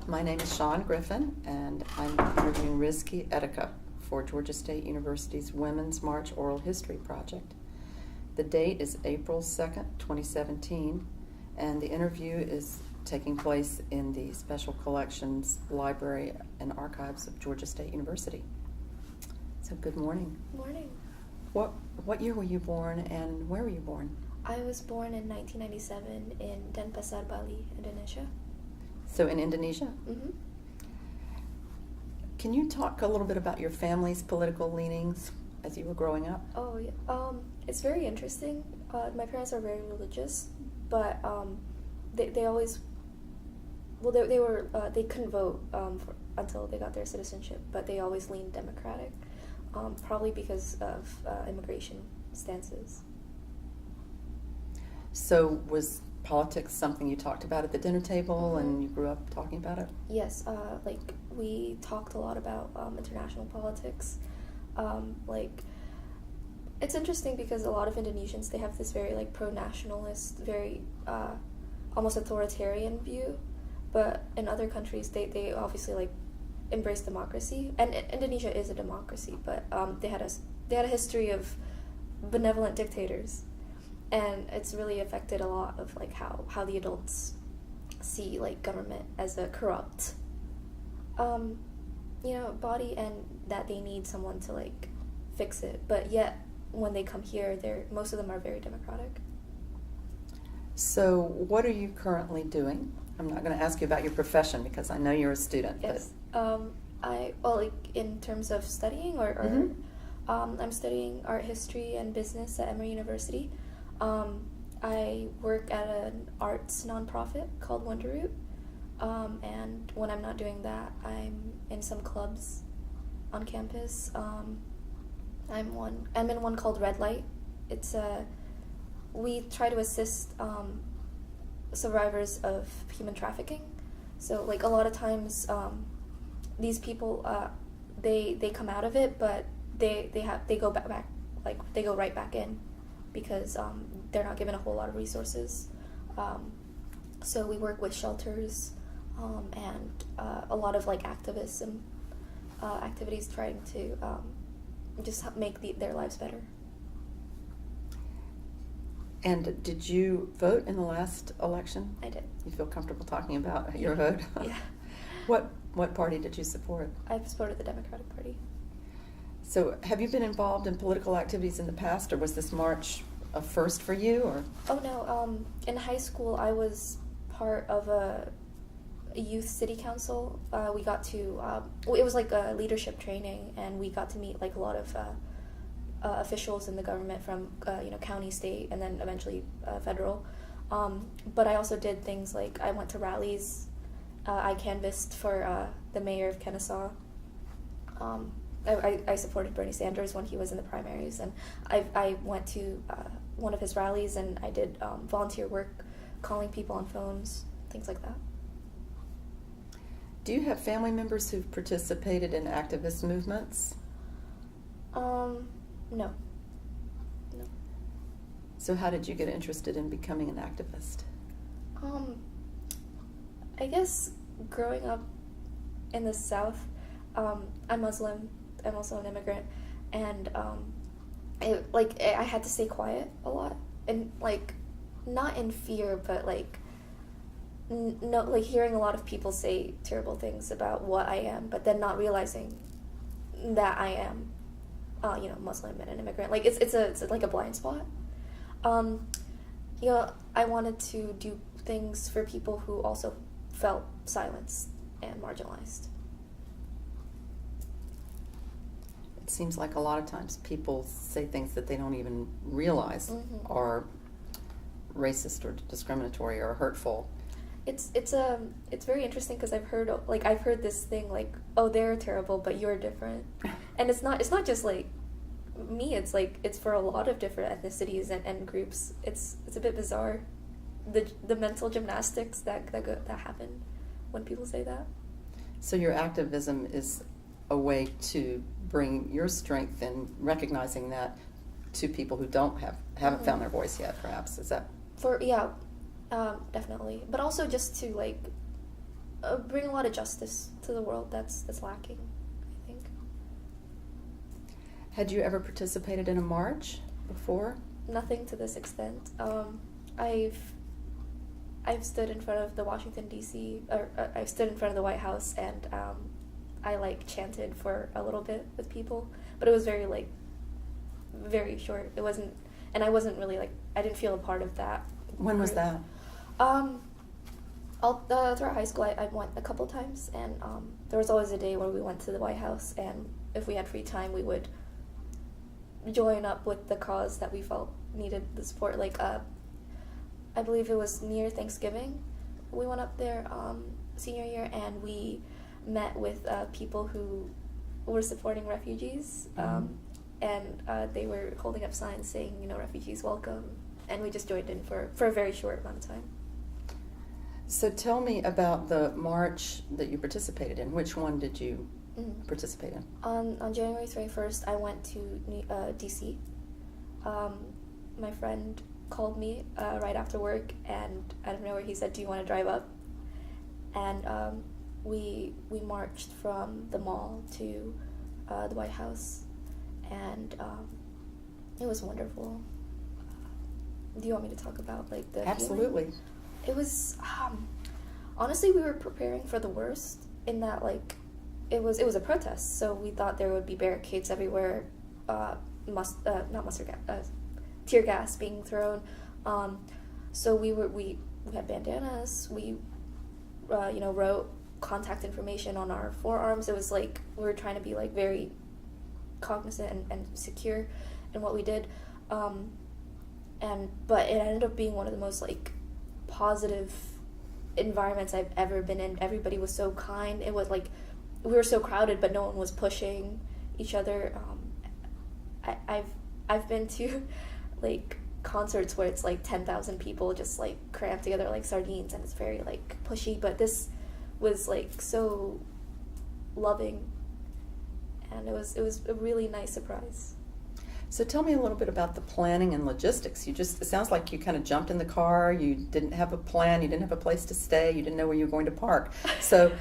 My name is Shawn Griffin, and I'm interviewing Rizky Etika for Georgia State University's Women's March Oral History Project. The date is April 2nd, 2017, and the interview is taking place in the Special Collections Library and Archives of Georgia State University. So good morning. Morning. What year were you born and where were you born? I was born in 1997 in Denpasar, Bali, Indonesia. So in Indonesia? Mm-hmm. Can you talk a little bit about your family's political leanings as you were growing up? Oh, yeah. It's very interesting. My parents are very religious, but they always, well, they couldn't vote until they got their citizenship, but they always leaned Democratic, probably because of immigration stances. So was politics something you talked about at the dinner table and you grew up talking about it? Yes, we talked a lot about international politics. It's interesting because a lot of Indonesians, they have this very pro-nationalist, very almost authoritarian view, but in other countries they obviously embrace democracy, and Indonesia is a democracy, but they had a history of benevolent dictators. And it's really affected a lot of how the adults see government as a corrupt body, and that they need someone to fix it. But yet when they come here, most of them are very democratic. So what are you currently doing? I'm not going to ask you about your profession because I know you're a student. Yes. In terms of studying or I'm studying art history and business at Emory University. I work at an arts nonprofit called Wonderroot, and when I'm not doing that, I'm in some clubs on campus. I'm in one called Red Light. We try to assist survivors of human trafficking. So a lot of times, these people they come out of it, but they go back they go right back in, because they're not given a whole lot of resources. So we work with shelters and a lot of activism activities, trying to just make their lives better. And did you vote in the last election? I did. You feel comfortable talking about your vote? Yeah. What party did you support? I supported the Democratic Party. So have you been involved in political activities in the past, or was this march a first for you? Or Oh no, in high school I was part of a youth city council. We got to, it was a leadership training, and we got to meet a lot of officials in the government from county, state, and then eventually federal. But I also did things I went to rallies. I canvassed for the mayor of Kennesaw. I supported Bernie Sanders when he was in the primaries, and I went to one of his rallies, and I did volunteer work, calling people on phones, things like that. do you have family members who've participated in activist movements? No. So how did you get interested in becoming an activist? I guess growing up in the South, I'm Muslim. I'm also an immigrant, and I had to stay quiet a lot, and not in fear, but hearing a lot of people say terrible things about what I am, but then not realizing that I am, Muslim and an immigrant. It's a blind spot. I wanted to do things for people who also felt silenced and marginalized. It seems like a lot of times people say things that they don't even realize are racist or discriminatory or hurtful. It's very interesting, because I've heard this thing oh, they're terrible, but you're different, and it's not just me. It's for a lot of different ethnicities and groups. It's a bit bizarre, the mental gymnastics that happen when people say that. So your activism is a way to bring your strength in recognizing that to people who haven't found their voice yet, perhaps. Is that? Definitely. But also just to bring a lot of justice to the world that's lacking, I think. Had you ever participated in a march before? Nothing to this extent. I've stood in front of the Washington D.C. or I've stood in front of the White House, and I like chanted for a little bit with people, but it was very short. It wasn't, and I wasn't really I didn't feel a part of that. When was that? Throughout high school, I went a couple times, and there was always a day where we went to the White House, and if we had free time, we would join up with the cause that we felt needed the support. I believe it was near Thanksgiving, we went up there senior year, and we met with people who were supporting refugees, and they were holding up signs saying, refugees welcome, and we just joined in for a very short amount of time. So tell me about the march that you participated in. Which one did you participate in? On January 31st, I went to D.C. My friend called me right after work, and out of nowhere he said, "Do you want to drive up?" And we marched from the mall to the White House, and it was wonderful. Do you want me to talk about the Absolutely. feeling? It was honestly, we were preparing for the worst, in that it was a protest, so we thought there would be barricades everywhere, tear gas being thrown. So we had bandanas. We wrote contact information on our forearms. It was we were trying to be very cognizant and secure in what we did. But it ended up being one of the most positive environments I've ever been in. Everybody was so kind. It was we were so crowded, but no one was pushing each other. I've been to concerts where it's 10,000 people just crammed together like sardines, and it's very pushy, but this was so loving, and it was a really nice surprise. So tell me a little bit about the planning and logistics. It sounds like you kind of jumped in the car, you didn't have a plan, you didn't have a place to stay, you didn't know where you were going to park. So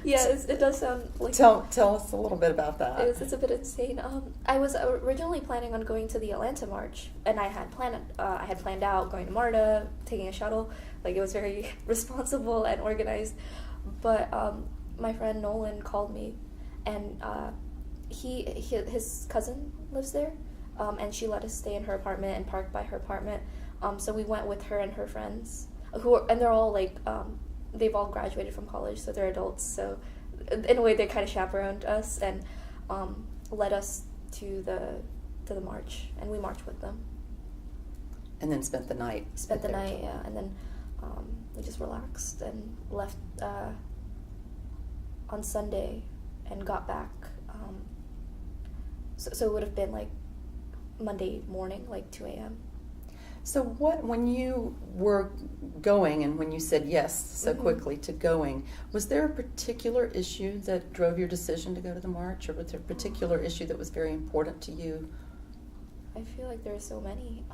yeah, it does sound like... Tell us a little bit about that. It's a bit insane. I was originally planning on going to the Atlanta March, and I had planned out going to MARTA, taking a shuttle. It was very responsible and organized. But my friend Nolan called me, and his cousin lives there. And she let us stay in her apartment and park by her apartment. So we went with her and her friends, and they're all they've all graduated from college, so they're adults. So in a way, they kind of chaperoned us and led us to the march, and we marched with them. And then spent the night. Yeah, and then we just relaxed and left on Sunday and got back. So it would have been Monday morning, 2 a.m. So when you were going, and when you said yes so quickly to going, was there a particular issue that drove your decision to go to the march, or was there a particular issue that was very important to you? I feel like there are so many.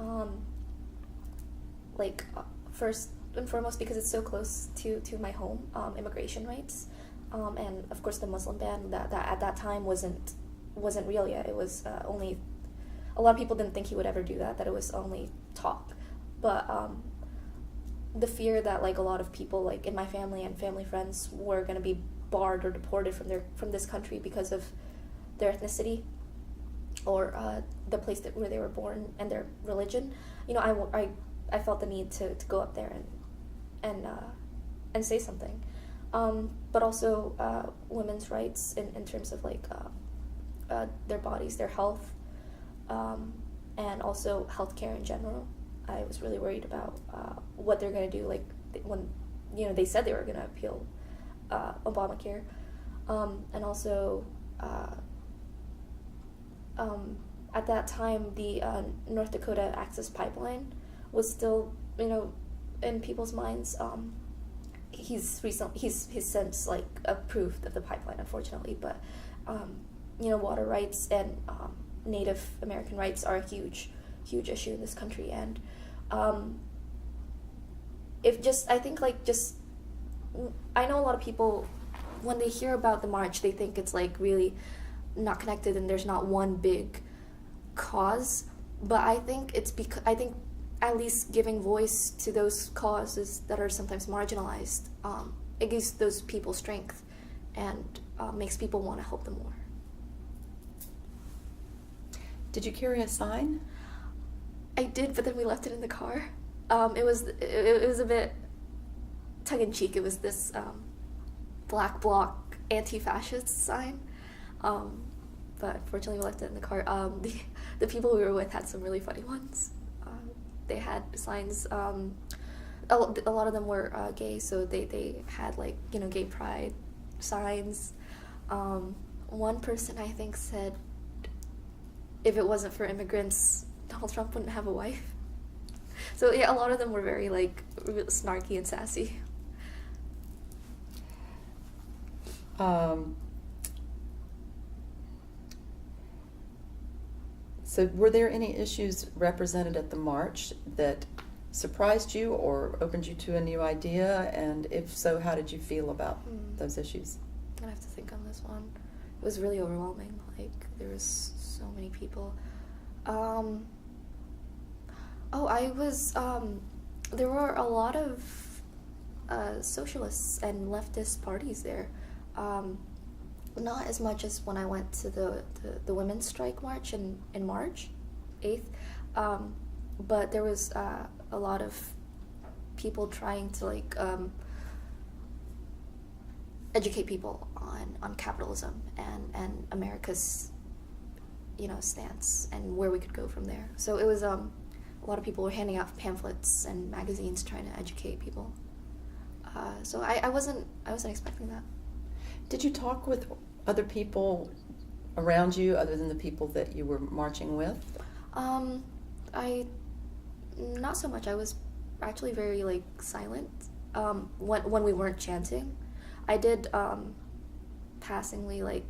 First and foremost, because it's so close to my home, immigration rights, and of course the Muslim ban that at that time wasn't real yet. It was only... A lot of people didn't think he would ever do that it was only talk. But the fear that a lot of people in my family and family friends were going to be barred or deported from this country because of their ethnicity or the place where they were born and their religion. I felt the need to go up there and say something. But also women's rights in terms of their bodies, their health. And also healthcare in general. I was really worried about what they're going to do, when they said they were going to appeal Obamacare, and also at that time the North Dakota Access Pipeline was still in people's minds. He's since approved of the pipeline, unfortunately, but water rights and Native American rights are a huge issue in this country, and I think I know a lot of people, when they hear about the march, they think it's like really not connected and there's not one big cause. But I think it's because I think at least giving voice to those causes that are sometimes marginalized, it gives those people strength and makes people want to help them more. Did you carry a sign? I did, but then we left it in the car. It was a bit tongue in cheek. It was this black bloc anti-fascist sign, but fortunately we left it in the car. The people we were with had some really funny ones. They had signs. A lot of them were gay, so they had like gay pride signs. One person I think said, if it wasn't for immigrants, Donald Trump wouldn't have a wife. So yeah, a lot of them were very like snarky and sassy. So were there any issues represented at the march that surprised you or opened you to a new idea? And if so, how did you feel about those issues? I'm gonna have to think on this one. It was really overwhelming. Like, there was so many people. There were a lot of socialists and leftist parties there. Not as much as when I went to the women's strike march in March 8th, but there was a lot of people trying to like educate people on capitalism and America's stance and where we could go from there. So it was a lot of people were handing out pamphlets and magazines trying to educate people. So I wasn't expecting that. Did you talk with other people around you other than the people that you were marching with? I not so much. I was actually very like silent when we weren't chanting. I did passingly like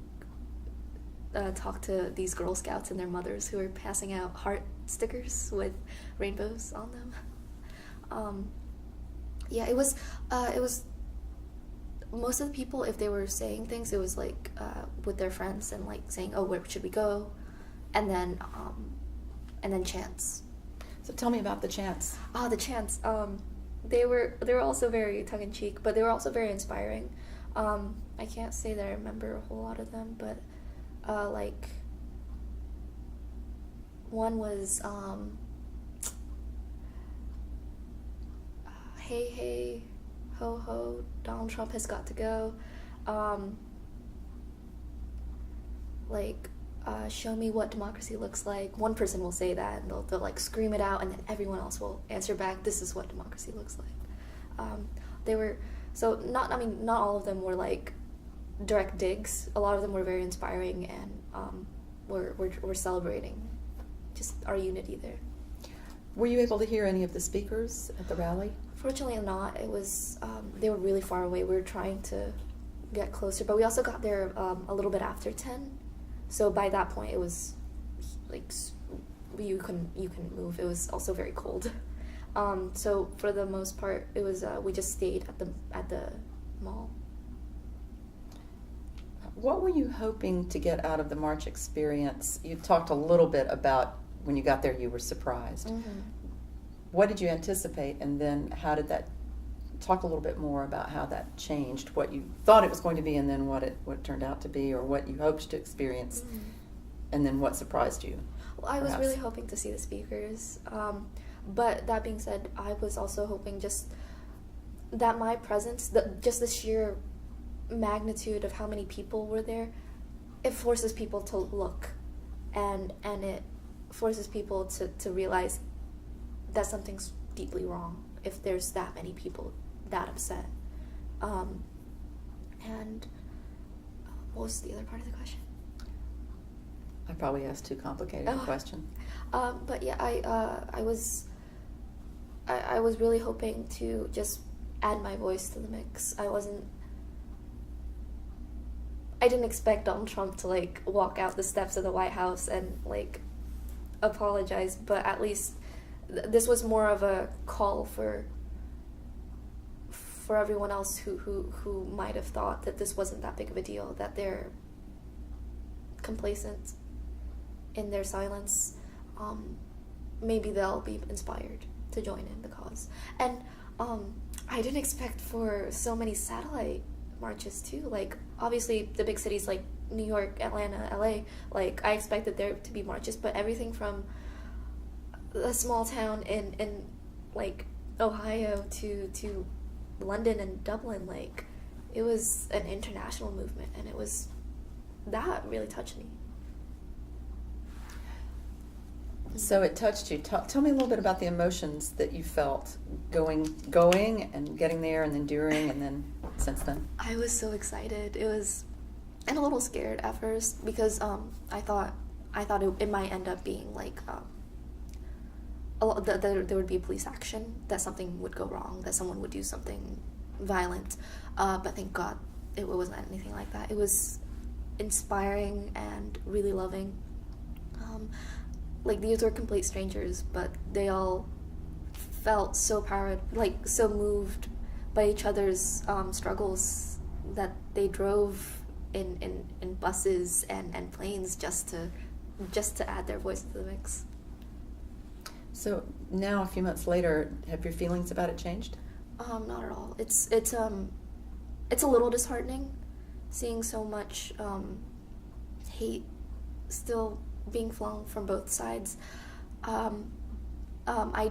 talk to these Girl Scouts and their mothers who were passing out heart stickers with rainbows on them. Yeah, it was most of the people, if they were saying things, it was like with their friends and like saying, "Oh, where should we go?" and then chants. So tell me about the chants. The chants. They were also very tongue in cheek, but they were also very inspiring. I can't say that I remember a whole lot of them, but like one was "Hey hey, ho ho, Donald Trump has got to go." Show me what democracy looks like. One person will say that, and they'll like scream it out, and then everyone else will answer back, "This is what democracy looks like." They were not all of them were like direct digs. A lot of them were very inspiring, and we're celebrating just our unity there. Were you able to hear any of the speakers at the rally? Fortunately not. It was they were really far away. We were trying to get closer, but we also got there a little bit after 10. So by that point, it was like you couldn't move. It was also very cold. So for the most part, it was we just stayed at the mall. What were you hoping to get out of the march experience? You talked a little bit about when you got there, you were surprised. Mm-hmm. What did you anticipate, and then how did that? Talk a little bit more about how that changed what you thought it was going to be, and then what it turned out to be, or what you hoped to experience, and then what surprised you. Well, I was really hoping to see the speakers, but that being said, I was also hoping just that my presence, just the sheer magnitude of how many people were there, it forces people to look, and it forces people to realize that something's deeply wrong if there's that many people that upset. And what was the other part of the question? I probably asked too complicated a question. But yeah, I was really hoping to just add my voice to the mix. I didn't expect Donald Trump to like walk out the steps of the White House and like apologize, but at least this was more of a call for everyone else who might have thought that this wasn't that big of a deal, that they're complacent in their silence, maybe they'll be inspired to join in the cause. And I didn't expect for so many satellite marches too. Like, obviously the big cities like New York, Atlanta, LA, like, I expected there to be marches, but everything from a small town in like Ohio to London and Dublin, like, it was an international movement, and that really touched me. So it touched you. Tell me a little bit about the emotions that you felt going and getting there, and then during, and then since then. I was so excited. And a little scared at first, because I thought it might end up being like there would be police action, that something would go wrong, that someone would do something violent. But thank God it wasn't anything like that. It was inspiring and really loving. Like, these were complete strangers, but they all felt so proud, like, so moved by each other's struggles, that they drove in buses and planes just to add their voice to the mix. So now, a few months later, have your feelings about it changed? Not at all. It's a little disheartening seeing so much hate still being flung from both sides. I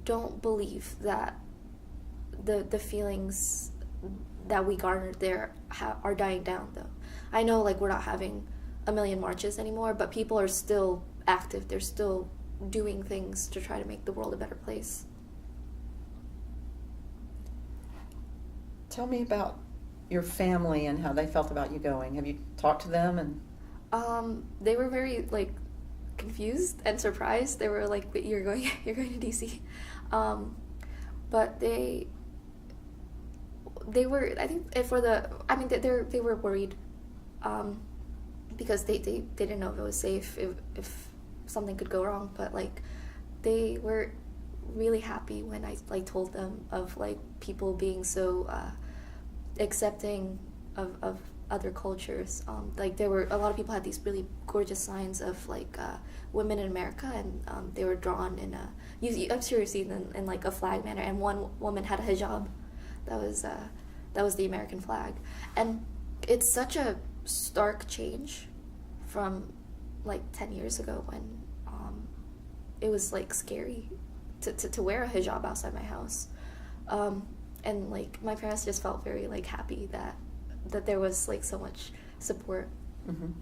don't believe that the feelings that we garnered there are dying down, though. I know, like, we're not having a million marches anymore, but people are still active. They're still doing things to try to make the world a better place. Tell me about your family and how they felt about you going. Have you talked to them? And they were very, like, confused and surprised. They were like, "You're going to DC," but they were, I think, they were worried, because they didn't know if it was safe, if something could go wrong. But, like, they were really happy when I, like, told them of, like, people being so accepting of other cultures. Like, there were a lot of people had these really gorgeous signs of, like, women in America, and they were drawn in I'm sure you've seen them in like a flag manner, and one woman had a hijab that was the American flag. And it's such a stark change from, like, 10 years ago, when it was, like, scary to wear a hijab outside my house. And, like, my parents just felt very, like, happy that there was, like, so much support. Mm-hmm.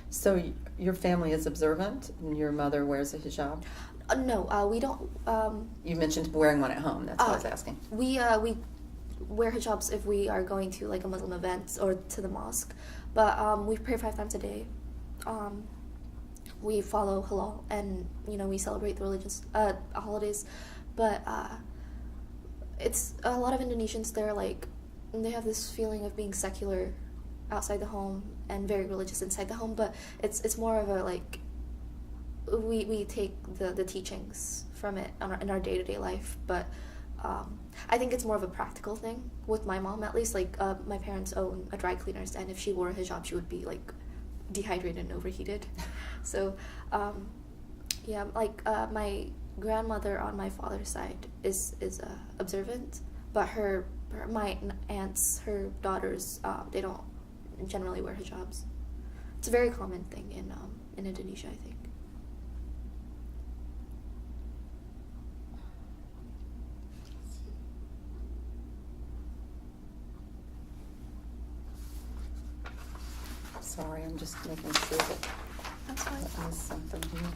So your family is observant, and your mother wears a hijab? No, we don't. You mentioned wearing one at home. That's what I was asking. We wear hijabs if we are going to, like, a Muslim event or to the mosque, but we pray 5 times a day. We follow halal, and, you know, we celebrate the religious holidays, but it's a lot of Indonesians. They're like, they have this feeling of being secular outside the home and very religious inside the home, but it's more of a, like, we take the teachings from it in our day-to-day life, but I think it's more of a practical thing with my mom, at least. Like, my parents own a dry cleaners, and if she wore a hijab, she would be, like, dehydrated and overheated. So yeah, like, my grandmother on my father's side is observant, but my aunts, her daughters, they don't generally wear hijabs. It's a very common thing in Indonesia, I think. Sorry, I'm just making sure that That's fine. I missed something here.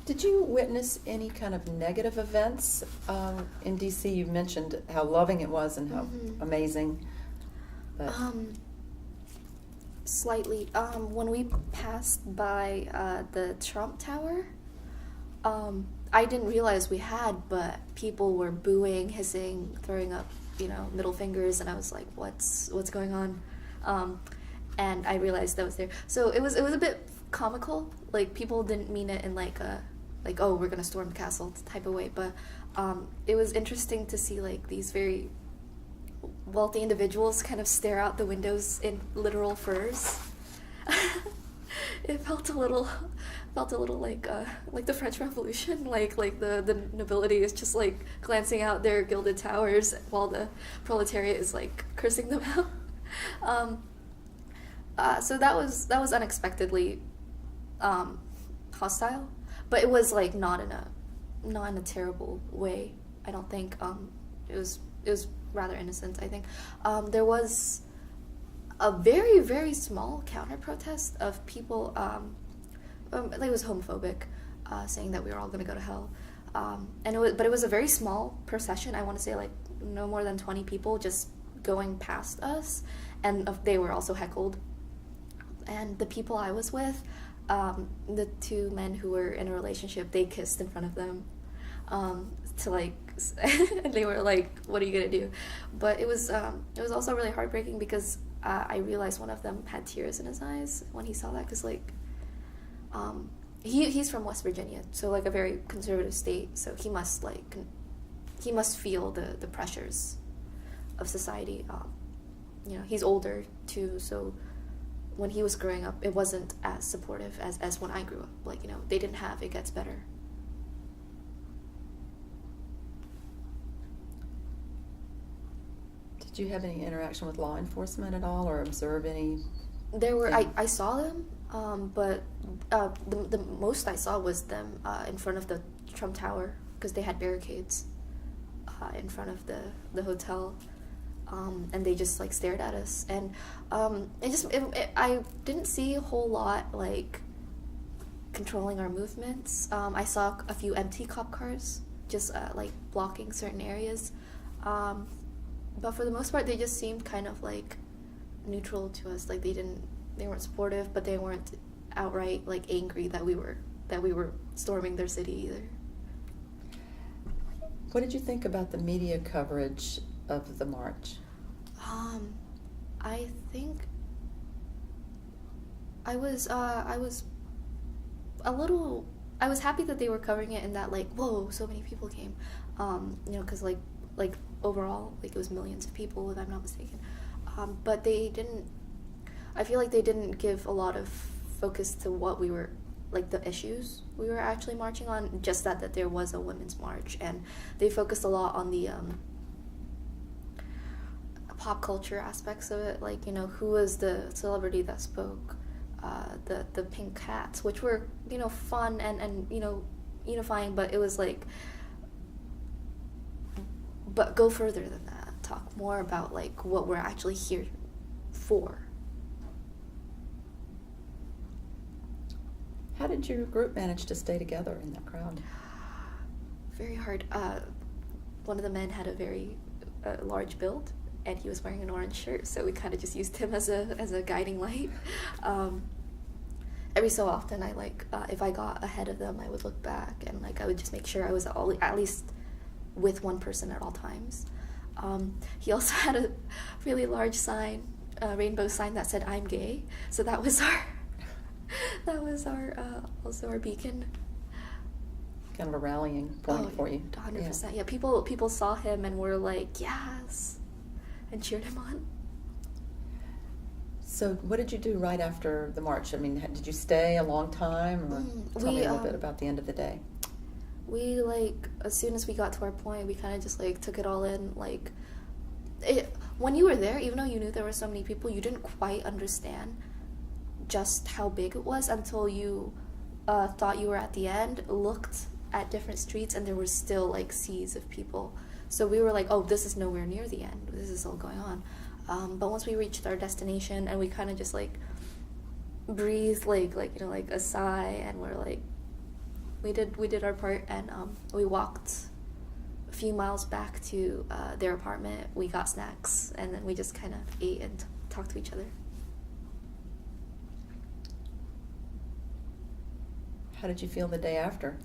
Did you witness any kind of negative events in DC? You mentioned how loving it was and how amazing. But Slightly. When we passed by the Trump Tower, I didn't realize we had, but people were booing, hissing, throwing up, middle fingers, and I was like, what's going on? And I realized that was there. So it was a bit comical. Like, people didn't mean it in like oh, we're gonna storm the castle type of way, but it was interesting to see like these very wealthy individuals kind of stare out the windows in literal furs. It felt a little like the French Revolution, like the nobility is just like glancing out their gilded towers while the proletariat is like cursing them out. So that was unexpectedly hostile, but it was like not in a terrible way. I don't think it was rather innocent. I think there was a very, very small counter protest of people. It was homophobic, saying that we were all going to go to hell, but it was a very small procession. I want to say like no more than 20 people just going past us, and they were also heckled. And the people I was with, the two men who were in a relationship, they kissed in front of them, to like, and they were like, "What are you gonna do?" But it was also really heartbreaking because I realized one of them had tears in his eyes when he saw that, because like, he's from West Virginia, so like a very conservative state, so he must feel the pressures of society. He's older too, so when he was growing up, it wasn't as supportive as when I grew up. Like, they didn't have "it gets better." Did you have any interaction with law enforcement at all, or observe any? There were. I saw them, but the most I saw was them in front of the Trump Tower, because they had barricades in front of the hotel. And they just like stared at us, and I didn't see a whole lot like controlling our movements. I saw a few empty cop cars just like blocking certain areas, but for the most part they just seemed kind of like neutral to us. Like they weren't supportive, but they weren't outright like angry that we were storming their city either. What did you think about the media coverage of the march? I think I was happy that they were covering it, and that like, whoa, so many people came, because like overall, like, it was millions of people, if I'm not mistaken, but I feel like they didn't give a lot of focus to what we were, like, the issues we were actually marching on, just that there was a women's march, and they focused a lot on the pop culture aspects of it, like, who was the celebrity that spoke, the pink hats, which were, fun and unifying, but it was like, but go further than that, talk more about like what we're actually here for. How did your group manage to stay together in that crowd? Very hard. One of the men had a very large build, and he was wearing an orange shirt, so we kind of just used him as a guiding light. Every so often, I if I got ahead of them, I would look back, and like I would just make sure I was at least with one person at all times. He also had a really large sign, a rainbow sign that said "I'm gay," so that was our also our beacon. Kind of a rallying point for you. 100%. Yeah, people saw him and were like, yes, and cheered him on. So what did you do right after the march? I mean, did you stay a long time? Or tell me a little bit about the end of the day. We, as soon as we got to our point, we kind of just, took it all in. When you were there, even though you knew there were so many people, you didn't quite understand just how big it was until you thought you were at the end, looked at different streets, and there were still, seas of people. So we were like, oh, this is nowhere near the end. This is all going on. But once we reached our destination, and we kind of just, breathed, a sigh, and we're like, we did our part, and we walked a few miles back to their apartment. We got snacks, and then we just kind of ate and talked to each other. How did you feel the day after?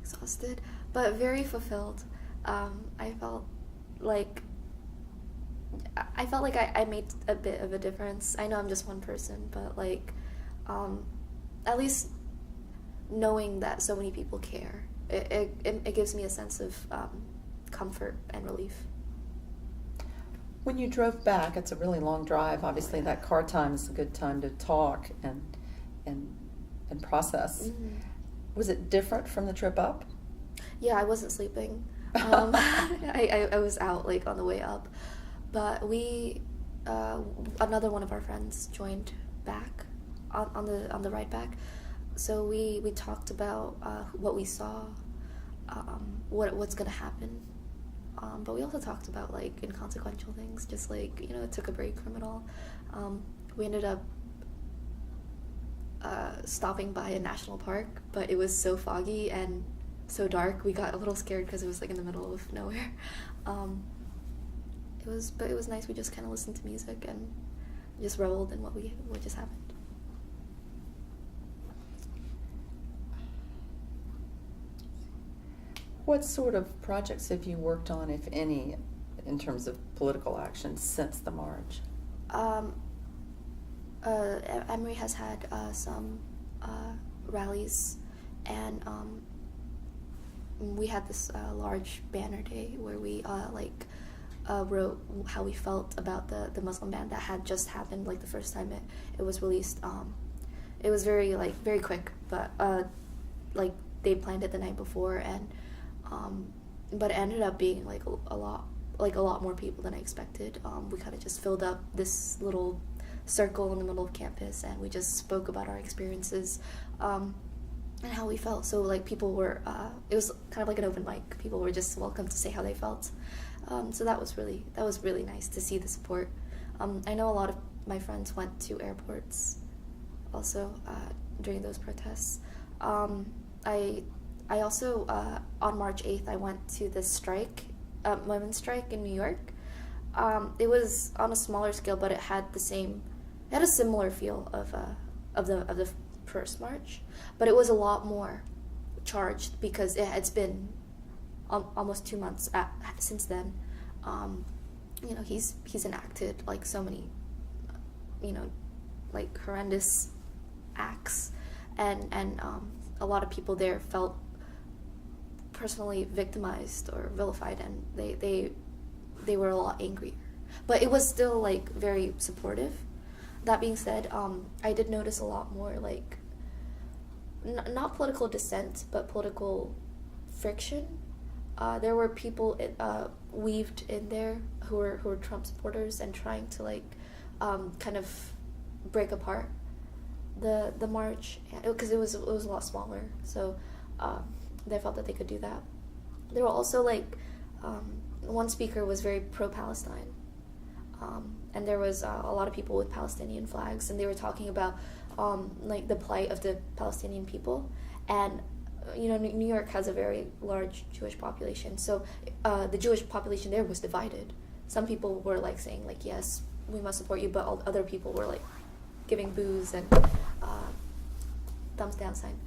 Exhausted, but very fulfilled. I felt like I made a bit of a difference. I know I'm just one person, but at least knowing that so many people care it gives me a sense of comfort and relief. When you drove back, it's a really long drive. Obviously, that car time is a good time to talk and process. Mm-hmm. Was it different from the trip up? Yeah, I wasn't sleeping. I was out like on the way up, but we another one of our friends joined back on the ride back, so we talked about what we saw, what's gonna happen, but we also talked about like inconsequential things, just like, you know, it took a break from it all. We ended up stopping by a national park, but it was so foggy and so dark, we got a little scared because it was like in the middle of nowhere. But it was nice. We just kind of listened to music and just reveled in what just happened. What sort of projects have you worked on, if any, in terms of political action since the march? Emory has had some rallies, and we had this large banner day where we wrote how we felt about the Muslim ban that had just happened, like the first time it was released. It was very quick, but like they planned it the night before, and but it ended up being like a lot more people than I expected. We kind of just filled up this little circle in the middle of campus, and we just spoke about our experiences and how we felt. So like people were, it was kind of like an open mic. People were just welcome to say how they felt. So that was really nice to see the support. I know a lot of my friends went to airports also during those protests. I also on March 8th I went to the strike, women's strike in New York. It was on a smaller scale, but it had a similar feel of the first march, but it was a lot more charged because it's been almost 2 months since then. You know, he's enacted like so many, you know, like horrendous acts, and a lot of people there felt personally victimized or vilified, and they were a lot angrier, but it was still like very supportive. That being said, I did notice a lot more like not political dissent, but political friction. There were people weaved in there who were Trump supporters and trying to like kind of break apart the march, because it was a lot smaller, so they felt that they could do that. There were also like one speaker was very pro-Palestine, and there was a lot of people with Palestinian flags, and they were talking about like the plight of the Palestinian people. And you know, New York has a very large Jewish population, so the Jewish population there was divided. Some people were like saying like, yes, we must support you, but other people were like giving boos and thumbs down sign.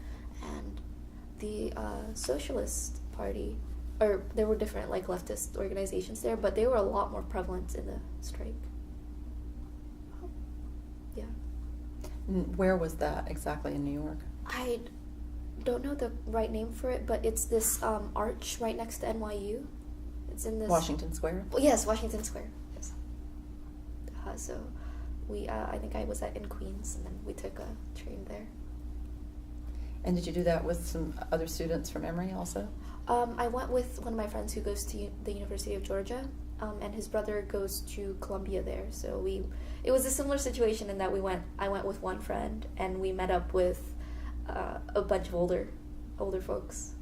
And the Socialist Party, or there were different like leftist organizations there, but they were a lot more prevalent in the strike. Yeah. Where was that exactly in New York? I don't know the right name for it, but it's this arch right next to NYU. It's in this Washington Square? Well, yes, Washington Square. Yes. So we, I think I was in Queens, and then we took a train there. And did you do that with some other students from Emory also? I went with one of my friends who goes to the University of Georgia, and his brother goes to Columbia there. So it was a similar situation in that I went with one friend, and we met up with a bunch of older folks.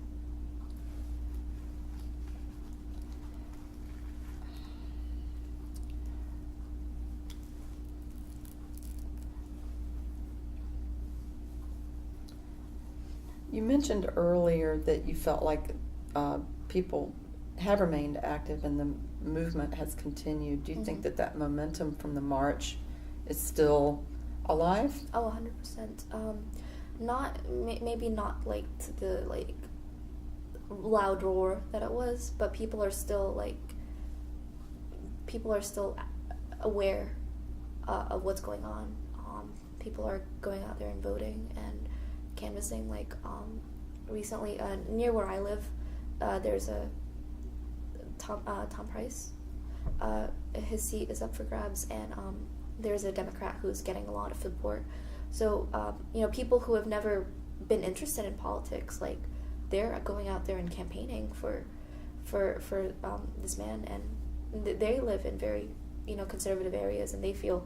You mentioned earlier that you felt like people have remained active and the movement has continued. Do you think that momentum from the march is still alive? Oh, 100%. Maybe not like to the like loud roar that it was, but people are still aware of what's going on. People are going out there and voting and canvassing like recently near where I live. There's a Tom Price. His seat is up for grabs, and there's a Democrat who's getting a lot of support. So people who have never been interested in politics, like, they're going out there and campaigning for this man, and they live in very conservative areas, and they feel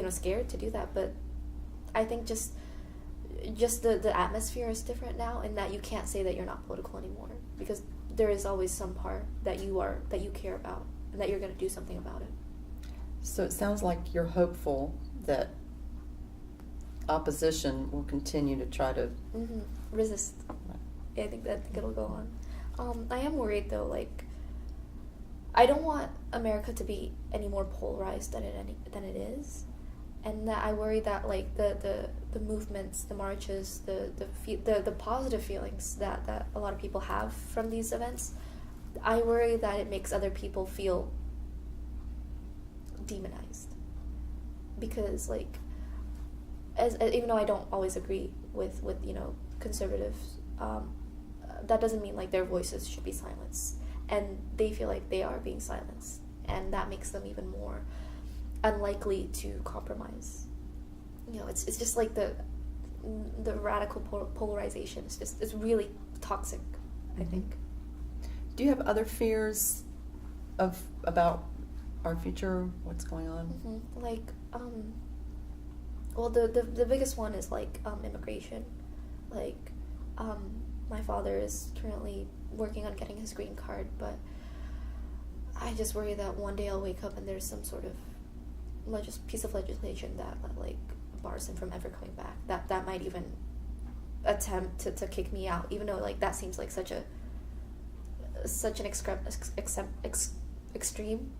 scared to do that. But I think just the atmosphere is different now, in that you can't say that you're not political anymore, because there is always some part that you care about, and that you're going to do something about it. So it sounds like you're hopeful that opposition will continue to try to resist. Right. I think it'll go on. I am worried though. Like, I don't want America to be any more polarized than it is, and that I worry that, like, the movements, the marches, the positive feelings that a lot of people have from these events, I worry that it makes other people feel demonized, because, like, as even though I don't always agree with conservatives, that doesn't mean, like, their voices should be silenced, and they feel like they are being silenced, and that makes them even more unlikely to compromise. It's just like the radical polarization is just, it's really toxic, I think. Do you have other fears about our future, what's going on? Like, well, the biggest one is, like, immigration. Like, my father is currently working on getting his green card, but I just worry that one day I'll wake up and there's some sort of piece of legislation that like bars him from ever coming back. That might even attempt to kick me out, even though, like, that seems like such an extreme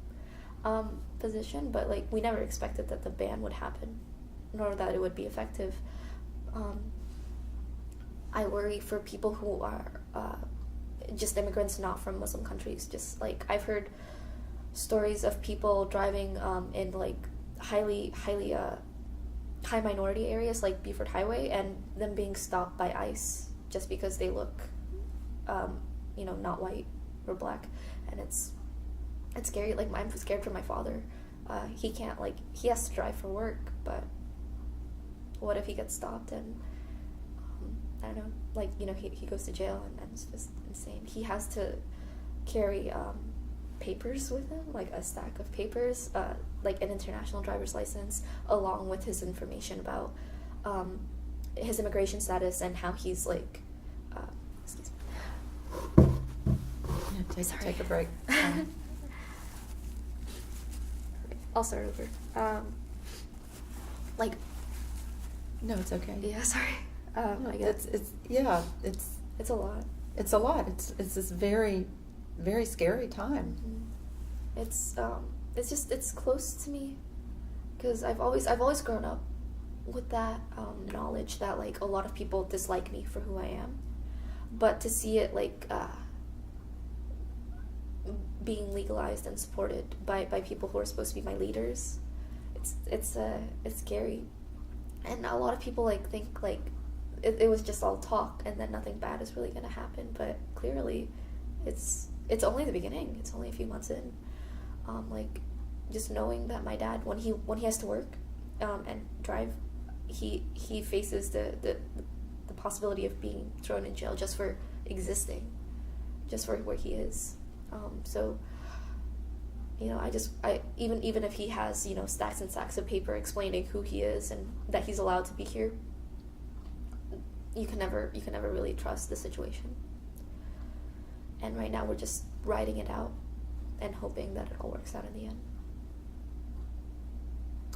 position. But, like, we never expected that the ban would happen, nor that it would be effective. I worry for people who are just immigrants not from Muslim countries. Just, like, I've heard stories of people driving in, like, high minority areas like Beaufort Highway, and them being stopped by ICE just because they look not white or black. And it's scary. Like, I'm scared for my father. He can't, like, he has to drive for work, but what if he gets stopped and I don't know, like, he goes to jail, and it's just insane. He has to carry papers with him, like a stack of papers, like an international driver's license, along with his information about his immigration status and how he's, like, excuse me. Yeah, take a break. I'll start over. Like, no, it's okay. yeah, sorry. I guess it's a lot. It's a lot. It's this very, very scary time. It's close to me, because I've always grown up with that knowledge that, like, a lot of people dislike me for who I am, but to see it, like, being legalized and supported by people who are supposed to be my leaders, it's scary. And a lot of people, like, think, like, it was just all talk, and then nothing bad is really going to happen. But clearly, it's only the beginning. It's only a few months in. Like, just knowing that my dad, when he has to work and drive, he faces the possibility of being thrown in jail just for existing, just for where he is. So, even if he has, stacks and stacks of paper explaining who he is and that he's allowed to be here, you can never really trust the situation. And right now we're just riding it out and hoping that it all works out in the end.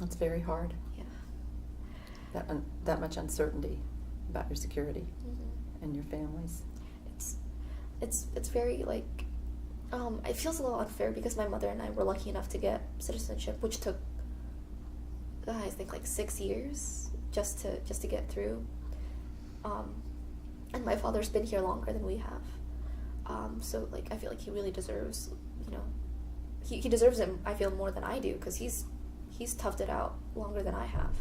It's very hard. Yeah. That much uncertainty about your security and your families. It's very, like, it feels a little unfair, because my mother and I were lucky enough to get citizenship, which took I think like 6 years just to get through. And my father's been here longer than we have. So, like, I feel like he really deserves, he deserves it, I feel, more than I do, because he's toughed it out longer than I have.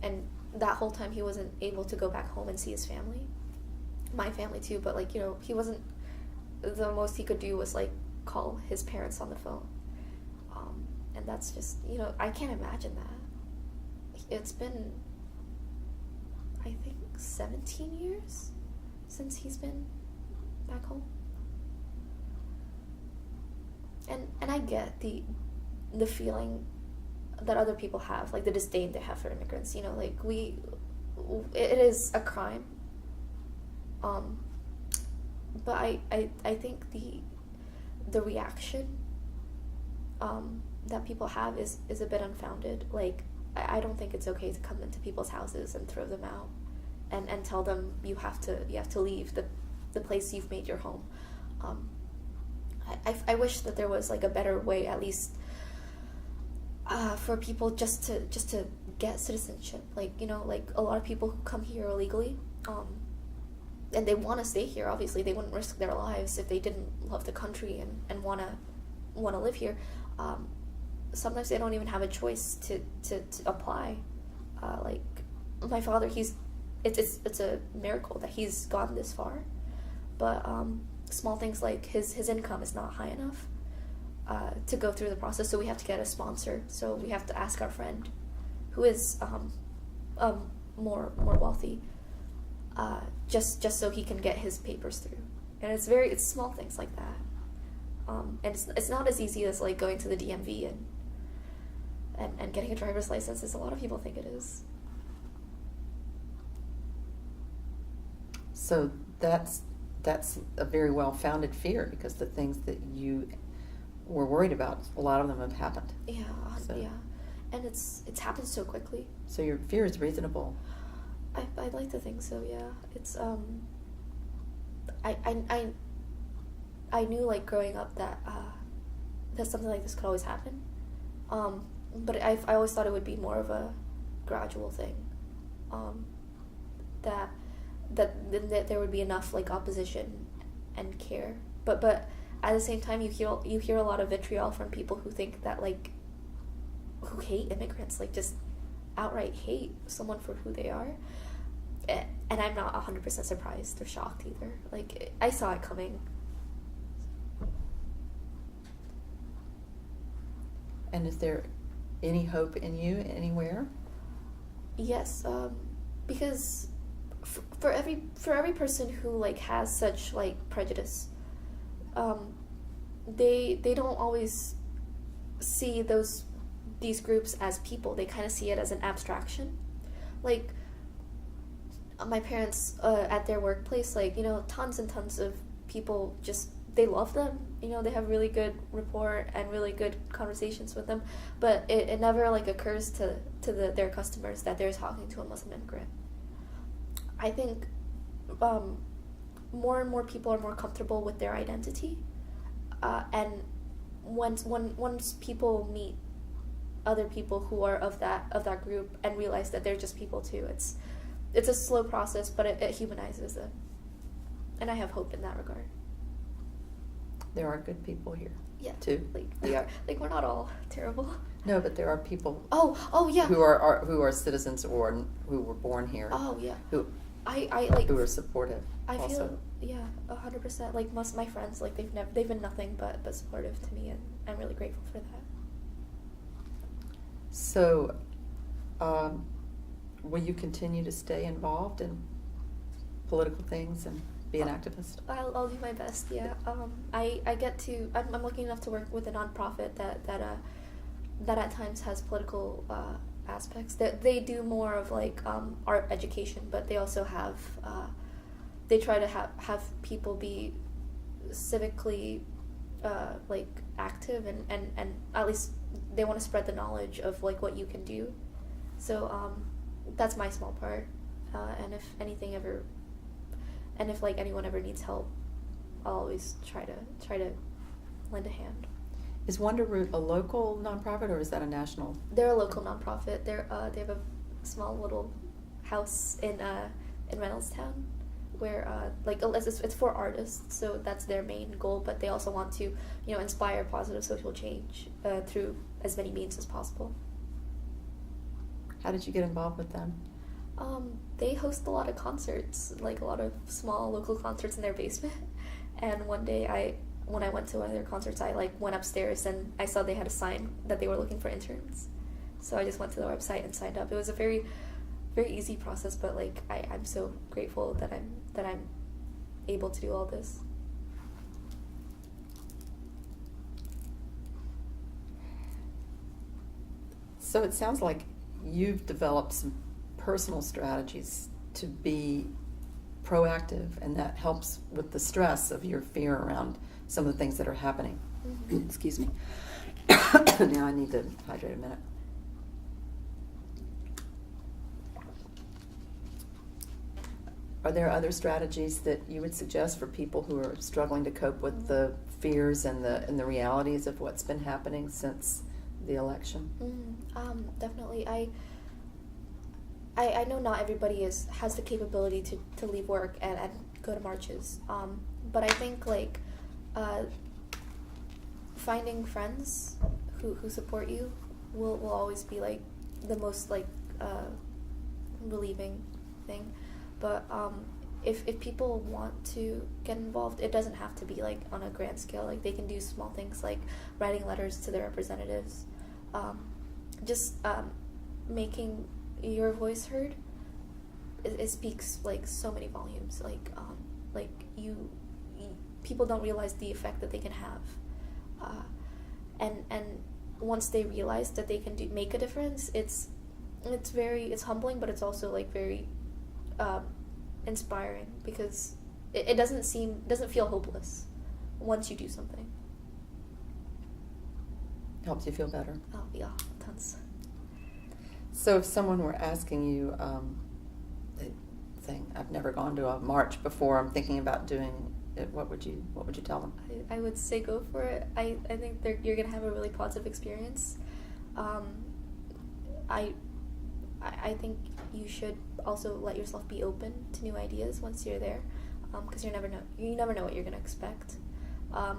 And that whole time he wasn't able to go back home and see his family. my family too, but like, you know, he wasn't, the most he could do was like call his parents on the phone. And that's just, you know, I can't imagine that. It's been, I think, 17 years since he's been back home. And I get the feeling that other people have, like the disdain they have for immigrants, you know, like it is a crime. But I think the reaction that people have is a bit unfounded. Like, I don't think it's okay to come into people's houses and throw them out and tell them you have to leave the place you've made your home. I wish that there was like a better way, at least for people just to get citizenship. Like, you know, like a lot of people who come here illegally, and they want to stay here. Obviously, they wouldn't risk their lives if they didn't love the country and want to live here. Sometimes they don't even have a choice to apply. Like my father, it's a miracle that he's gotten this far, but small things like his income is not high enough to go through the process, so we have to get a sponsor. So we have to ask our friend, who is more wealthy, just so he can get his papers through. And it's small things like that. And it's not as easy as like going to the DMV and getting a driver's license as a lot of people think it is. So that's a very well-founded fear, because the things that you were worried about, a lot of them have happened. Yeah, So- yeah, and it's happened so quickly. So your fear is reasonable. I'd like to think so. Yeah, it's I knew like growing up that something like this could always happen, but I always thought it would be more of a gradual thing, that there would be enough like opposition and care, but at the same time you hear a lot of vitriol from people who think that like, who hate immigrants, like just outright hate someone for who they are. And I'm not 100% surprised or shocked either. Like, I saw it coming. And is there any hope in you anywhere? Yes, because for every person who like has such like prejudice, they don't always see these groups as people. They kind of see it as an abstraction. Like, my parents at their workplace, like, you know, tons and tons of people just, they love them, you know, they have really good rapport and really good conversations with them, but it never like occurs to their customers that they're talking to a Muslim immigrant. I think more and more people are more comfortable with their identity, and once people meet other people who are of that group and realize that they're just people too, it's a slow process, but it humanizes them, and I have hope in that regard. There are good people here. Yeah, too. Like we are, like we're not all terrible. No, but there are people. Oh yeah. Who are citizens or who were born here. Oh yeah. Who I like. Who are supportive. I also. feel, yeah, 100%. Like most of my friends, like they've been nothing but supportive to me, and I'm really grateful for that. So, will you continue to stay involved in political things and be an activist? I'll do my best. Yeah. I'm lucky enough to work with a nonprofit that at times has political aspects. That they do more of like art education, but they also have they try to have people be civically like active and at least they want to spread the knowledge of like what you can do. So that's my small part, and if anything ever, and if like anyone ever needs help, I'll always try to lend a hand. Is Wonder Root a local nonprofit or is that a national? They're a local nonprofit. They have a small little house in Reynoldstown where like it's for artists, so that's their main goal. But they also want to, you know, inspire positive social change through as many means as possible. How did you get involved with them? They host a lot of concerts, like a lot of small local concerts in their basement. And one day, when I went to one of their concerts, I like went upstairs and I saw they had a sign that they were looking for interns. So I just went to their website and signed up. It was a very, very easy process, but like I'm so grateful that I'm able to do all this. So it sounds like you've developed some personal strategies to be proactive, and that helps with the stress of your fear around some of the things that are happening. Mm-hmm. Excuse me. Now I need to hydrate a minute. Are there other strategies that you would suggest for people who are struggling to cope with the fears and the realities of what's been happening since the election? Definitely. I know not everybody has the capability to leave work and go to marches. But I think like finding friends who support you will always be like the most like relieving thing. But if people want to get involved, it doesn't have to be like on a grand scale. Like they can do small things like writing letters to their representatives, just making your voice heard. It speaks like so many volumes. Like you people don't realize the effect that they can have, and once they realize that they can make a difference, it's humbling, but it's also like very inspiring, because it doesn't feel hopeless once you do something. Helps you feel better. Oh yeah, tons. So if someone were asking you, saying, "I've never gone to a march before, I'm thinking about doing it," what would you tell them? I would say go for it. I think you're gonna have a really positive experience. I think you should also let yourself be open to new ideas once you're there, because you never know what you're gonna expect. But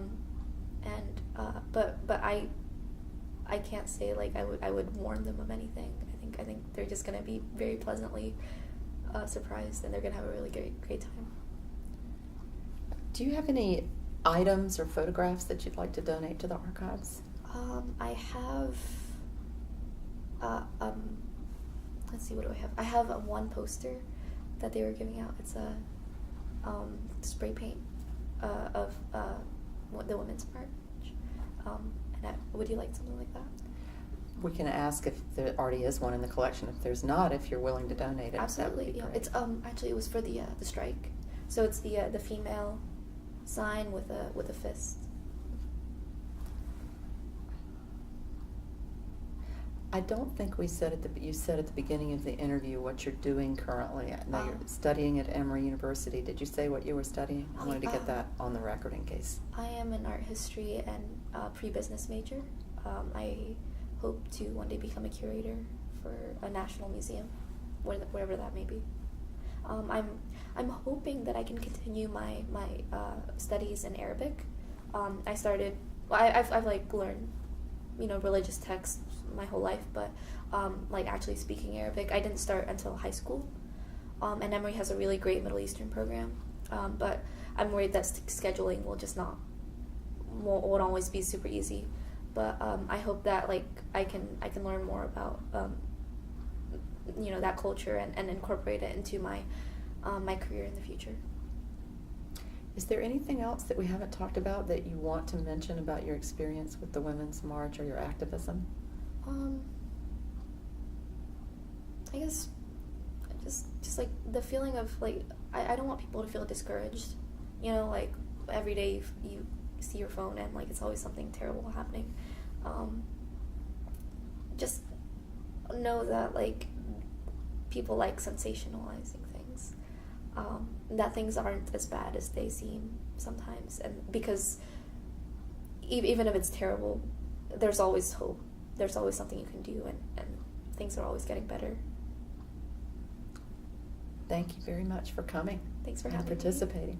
I can't say like I would warn them of anything. I think they're just gonna be very pleasantly surprised, and they're gonna have a really great time. Do you have any items or photographs that you'd like to donate to the archives? I have. Let's see, what do I have? I have one poster that they were giving out. It's a spray paint of the Women's March. Would you like something like that? We can ask if there already is one in the collection. If there's not, if you're willing to donate it, Absolutely, that would be yeah. great. It's actually it was for the strike, so it's the female sign with a fist. I don't think we said you said at the beginning of the interview what you're doing currently. Now you're studying at Emory University. Did you say what you were studying? I wanted to get that on the record in case. I am an art history and pre-business major. I hope to one day become a curator for a national museum, wherever that may be. I'm hoping that I can continue my studies in Arabic. I've like learned, religious texts my whole life, but like actually speaking Arabic, I didn't start until high school. And Emory has a really great Middle Eastern program, but I'm worried that scheduling won't always be super easy. But I hope that like I can learn more about that culture and incorporate it into my my career in the future. Is there anything else that we haven't talked about that you want to mention about your experience with the Women's March or your activism? I guess just like the feeling of like I don't want people to feel discouraged. Like every day you see your phone and like it's always something terrible happening. Just know that like people like sensationalizing things. That things aren't as bad as they seem sometimes, and because even if it's terrible, there's always hope. There's always something you can do, and things are always getting better. Thank you very much for coming. Thanks for and having me. participating.